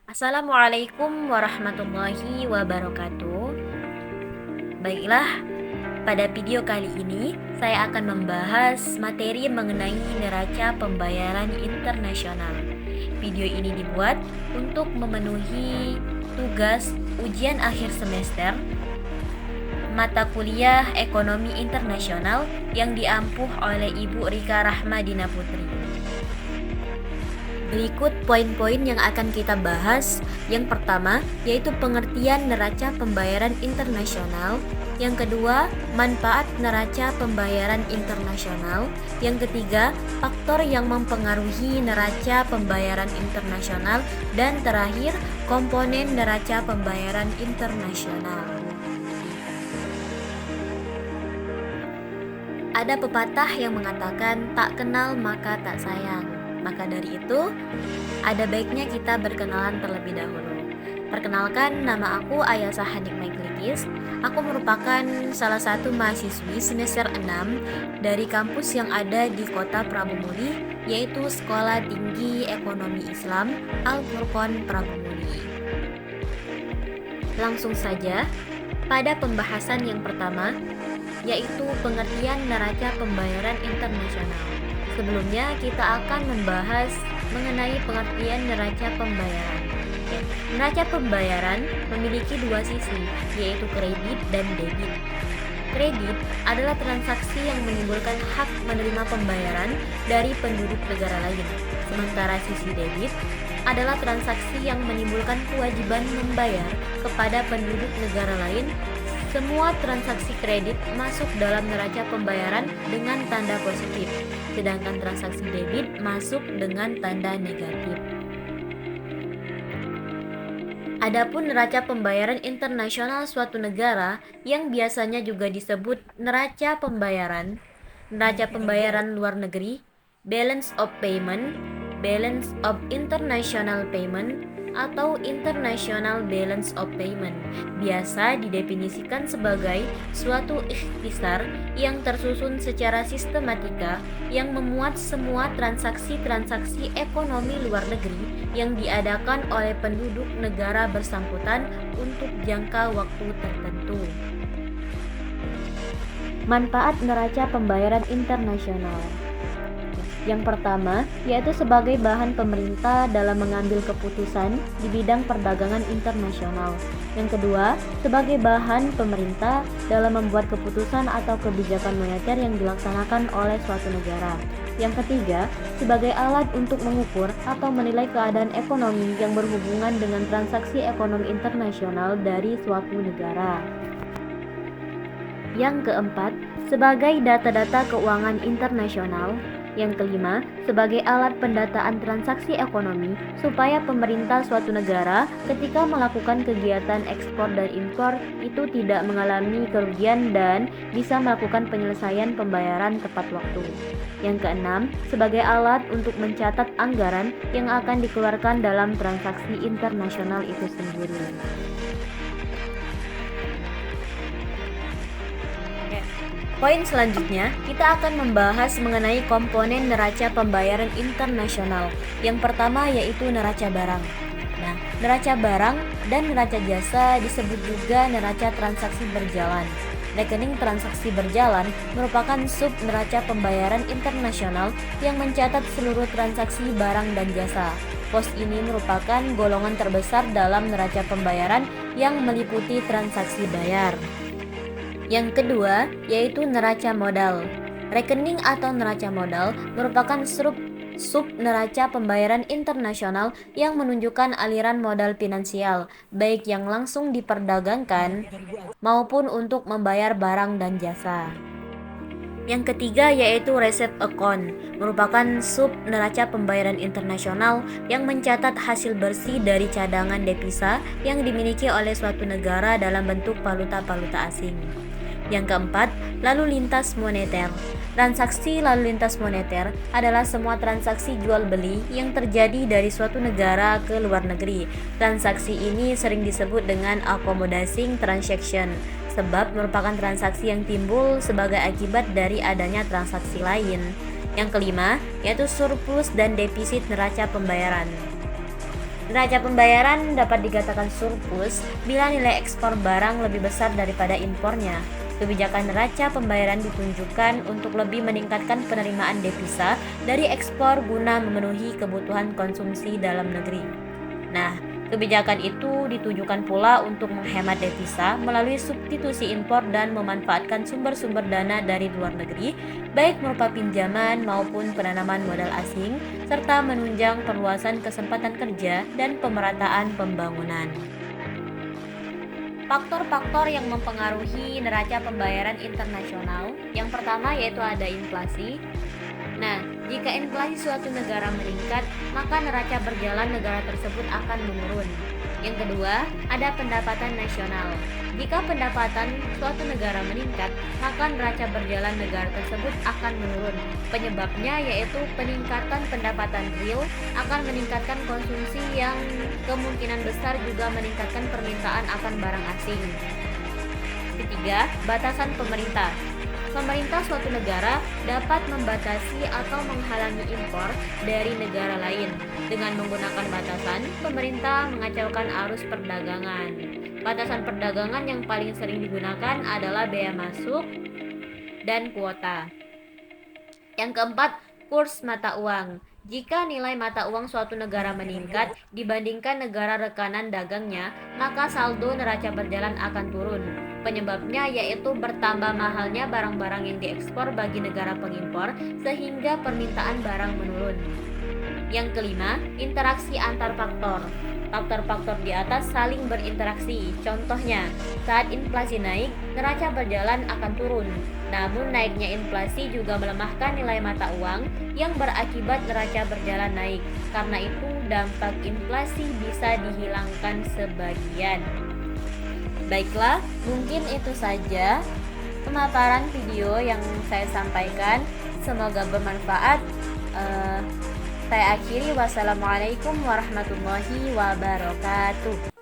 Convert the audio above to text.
Assalamualaikum warahmatullahi wabarakatuh. Baiklah, pada video kali ini saya akan membahas materi mengenai neraca pembayaran internasional. Video ini dibuat untuk memenuhi tugas ujian akhir semester mata kuliah Ekonomi Internasional yang diampuh oleh Ibu Rika Rahmadina Putri. Berikut poin-poin yang akan kita bahas. Yang pertama, yaitu pengertian neraca pembayaran internasional. Yang kedua, manfaat neraca pembayaran internasional. Yang ketiga, faktor yang mempengaruhi neraca pembayaran internasional. Dan terakhir, komponen neraca pembayaran internasional. Ada pepatah yang mengatakan tak kenal maka tak sayang. Maka dari itu, ada baiknya kita berkenalan terlebih dahulu. Perkenalkan, nama aku Ayasa Hanik Maiklikis. Aku merupakan salah satu mahasiswi semester 6 dari kampus yang ada di kota Prabumuli, yaitu Sekolah Tinggi Ekonomi Islam Al-Furqon Prabumuli. Langsung saja, pada pembahasan yang pertama, yaitu pengertian neraca pembayaran internasional. Sebelumnya kita akan membahas mengenai pengertian neraca pembayaran. Neraca pembayaran memiliki dua sisi, yaitu kredit dan debit. Kredit adalah transaksi yang menimbulkan hak menerima pembayaran dari penduduk negara lain. Sementara sisi debit adalah transaksi yang menimbulkan kewajiban membayar kepada penduduk negara lain. Semua transaksi kredit masuk dalam neraca pembayaran dengan tanda positif, sedangkan transaksi debit masuk dengan tanda negatif. Adapun neraca pembayaran internasional suatu negara yang biasanya juga disebut neraca pembayaran luar negeri, balance of payment, balance of international payment, atau International Balance of Payment, biasa didefinisikan sebagai suatu ikhtisar yang tersusun secara sistematika yang memuat semua transaksi-transaksi ekonomi luar negeri yang diadakan oleh penduduk negara bersangkutan untuk jangka waktu tertentu. Manfaat neraca pembayaran internasional. Yang pertama, yaitu sebagai bahan pemerintah dalam mengambil keputusan di bidang perdagangan internasional. Yang kedua, sebagai bahan pemerintah dalam membuat keputusan atau kebijakan moneter yang dilaksanakan oleh suatu negara. Yang ketiga, sebagai alat untuk mengukur atau menilai keadaan ekonomi yang berhubungan dengan transaksi ekonomi internasional dari suatu negara. Yang keempat, sebagai data-data keuangan internasional. Yang kelima, sebagai alat pendataan transaksi ekonomi supaya pemerintah suatu negara ketika melakukan kegiatan ekspor dan impor itu tidak mengalami kerugian dan bisa melakukan penyelesaian pembayaran tepat waktu. Yang keenam, sebagai alat untuk mencatat anggaran yang akan dikeluarkan dalam transaksi internasional itu sendiri. Poin selanjutnya, kita akan membahas mengenai komponen neraca pembayaran internasional. Yang pertama yaitu neraca barang. Nah, neraca barang dan neraca jasa disebut juga neraca transaksi berjalan. Rekening transaksi berjalan merupakan sub neraca pembayaran internasional yang mencatat seluruh transaksi barang dan jasa. Pos ini merupakan golongan terbesar dalam neraca pembayaran yang meliputi transaksi bayar. Yang kedua, yaitu neraca modal. Rekening atau neraca modal merupakan sub neraca pembayaran internasional yang menunjukkan aliran modal finansial, baik yang langsung diperdagangkan maupun untuk membayar barang dan jasa. Yang ketiga yaitu receipt account, merupakan sub neraca pembayaran internasional yang mencatat hasil bersih dari cadangan devisa yang dimiliki oleh suatu negara dalam bentuk valuta-valuta asing. Yang keempat, lalu lintas moneter. Transaksi lalu lintas moneter adalah semua transaksi jual beli yang terjadi dari suatu negara ke luar negeri. Transaksi ini sering disebut dengan accommodating transaction, sebab merupakan transaksi yang timbul sebagai akibat dari adanya transaksi lain. Yang kelima, yaitu surplus dan defisit neraca pembayaran. Neraca pembayaran dapat dikatakan surplus bila nilai ekspor barang lebih besar daripada impornya. Kebijakan neraca pembayaran ditunjukkan untuk lebih meningkatkan penerimaan devisa dari ekspor guna memenuhi kebutuhan konsumsi dalam negeri. Nah, kebijakan itu ditujukan pula untuk menghemat devisa melalui substitusi impor dan memanfaatkan sumber-sumber dana dari luar negeri, baik berupa pinjaman maupun penanaman modal asing, serta menunjang perluasan kesempatan kerja dan pemerataan pembangunan. Faktor-faktor yang mempengaruhi neraca pembayaran internasional, yang pertama yaitu ada inflasi. Nah, jika inflasi suatu negara meningkat, maka neraca berjalan negara tersebut akan menurun. Yang kedua, ada pendapatan nasional. Jika pendapatan suatu negara meningkat, maka neraca berjalan negara tersebut akan menurun. Penyebabnya yaitu peningkatan pendapatan real akan meningkatkan konsumsi yang kemungkinan besar juga meningkatkan permintaan akan barang asing. Ketiga, batasan pemerintah. Pemerintah suatu negara dapat membatasi atau menghalangi impor dari negara lain. Dengan menggunakan batasan, pemerintah mengacaukan arus perdagangan. Batasan perdagangan yang paling sering digunakan adalah bea masuk dan kuota. Yang keempat, kurs mata uang. Jika nilai mata uang suatu negara meningkat dibandingkan negara rekanan dagangnya, maka saldo neraca berjalan akan turun. Penyebabnya yaitu bertambah mahalnya barang-barang yang diekspor bagi negara pengimpor sehingga permintaan barang menurun. Yang kelima, interaksi antar faktor. Faktor-faktor di atas saling berinteraksi. Contohnya, saat inflasi naik, neraca berjalan akan turun. Namun naiknya inflasi juga melemahkan nilai mata uang yang berakibat neraca berjalan naik. Karena itu, dampak inflasi bisa dihilangkan sebagian. Baiklah, mungkin itu saja pemaparan video yang saya sampaikan. Semoga bermanfaat. Saya akhiri. Wassalamualaikum warahmatullahi wabarakatuh.